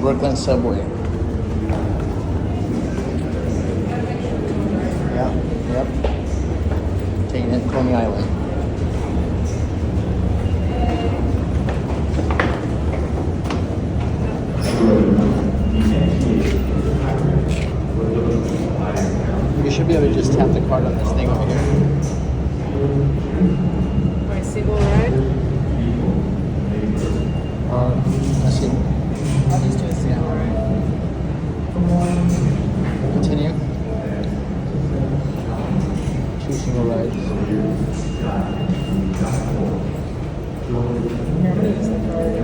Brooklyn subway. Yeah, yep. Taking it to Coney Island. You should be able to just tap the card on this thing over here. My single ride? Let's see. I'll just do a single ride. Continue. 2 single rides. Here, I'm gonna use the card.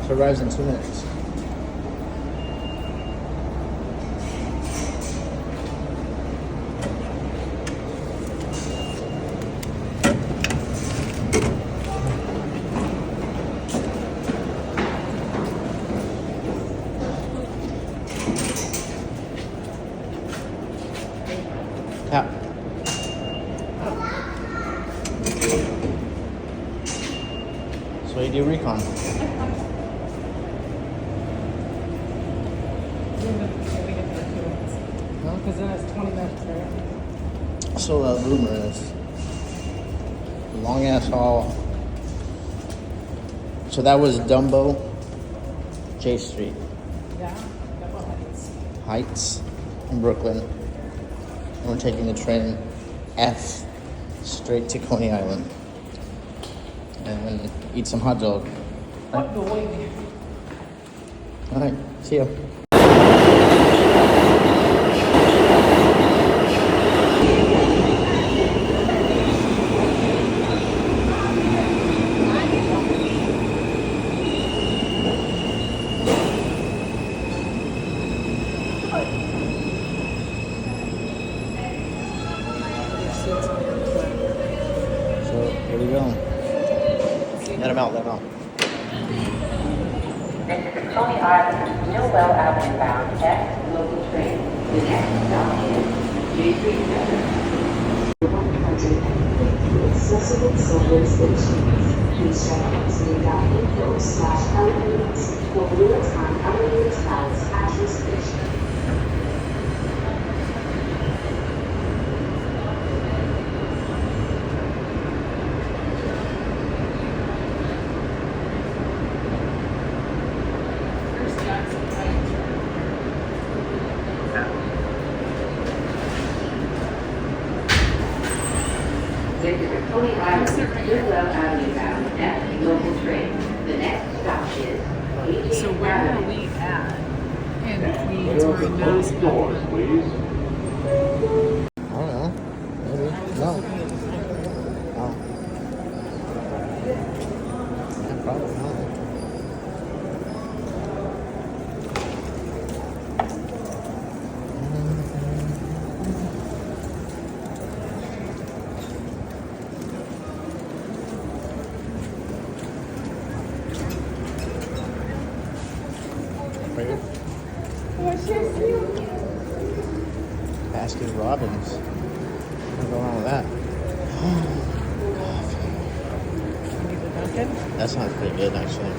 So it arrives in 2 minutes. Tap. So you do recon. Because then it's 20 minutes, right? So rumor is long ass haul. So that was Dumbo, J Street, Yeah, double heights. Heights in Brooklyn. And we're taking the train F straight to Coney Island and eat some hot dog. What the way? All right, see ya. So, where are you going? Let him out, let him out. This is Coney Island, Newell Avenue bound X local train. The next stop is J Street Center. Accessible subway stations. Please check xc.info/elevators for real-time elevator status at your station. This is Coney Island, Newell Avenue bound F local train. The next stop is So where are we at? In Queens, we're in Mass. I don't know. Maybe. No. Oh. Yeah, probably not. Right here. Baskin Robbins. What's going on with that? That sounds pretty good, actually.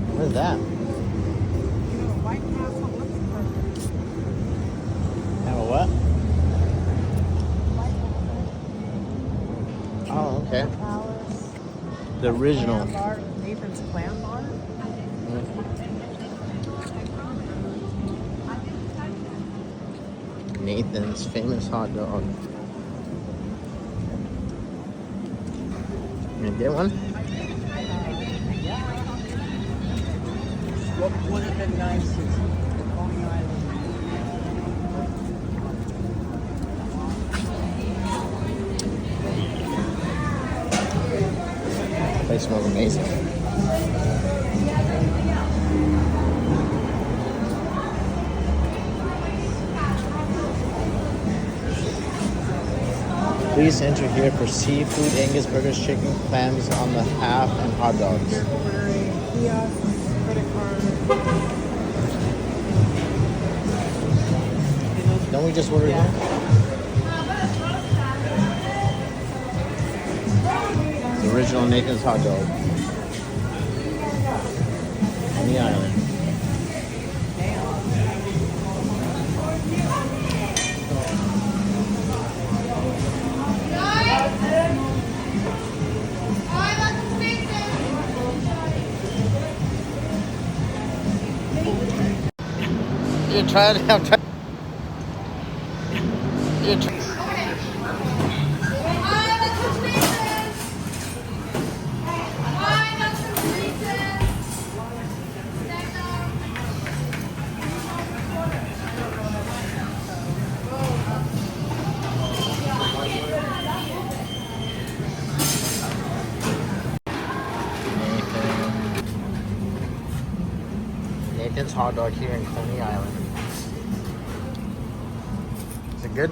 What is that? Have a what? Oh, okay. The original. Nathan's Clam Bar? Nathan's famous hot dog. You gonna get one? What would have been nice is the Coney Island. They smell amazing. Please enter here for seafood, Angus burgers, chicken, clams on the half, and hot dogs. Ordering kiosks, credit card. Don't we just order Yeah. here? The original Nathan's hot dog. Coney Island. You tried it. I'm trying. You tried. Nathan's hot dog here in Coney Island. Is it good?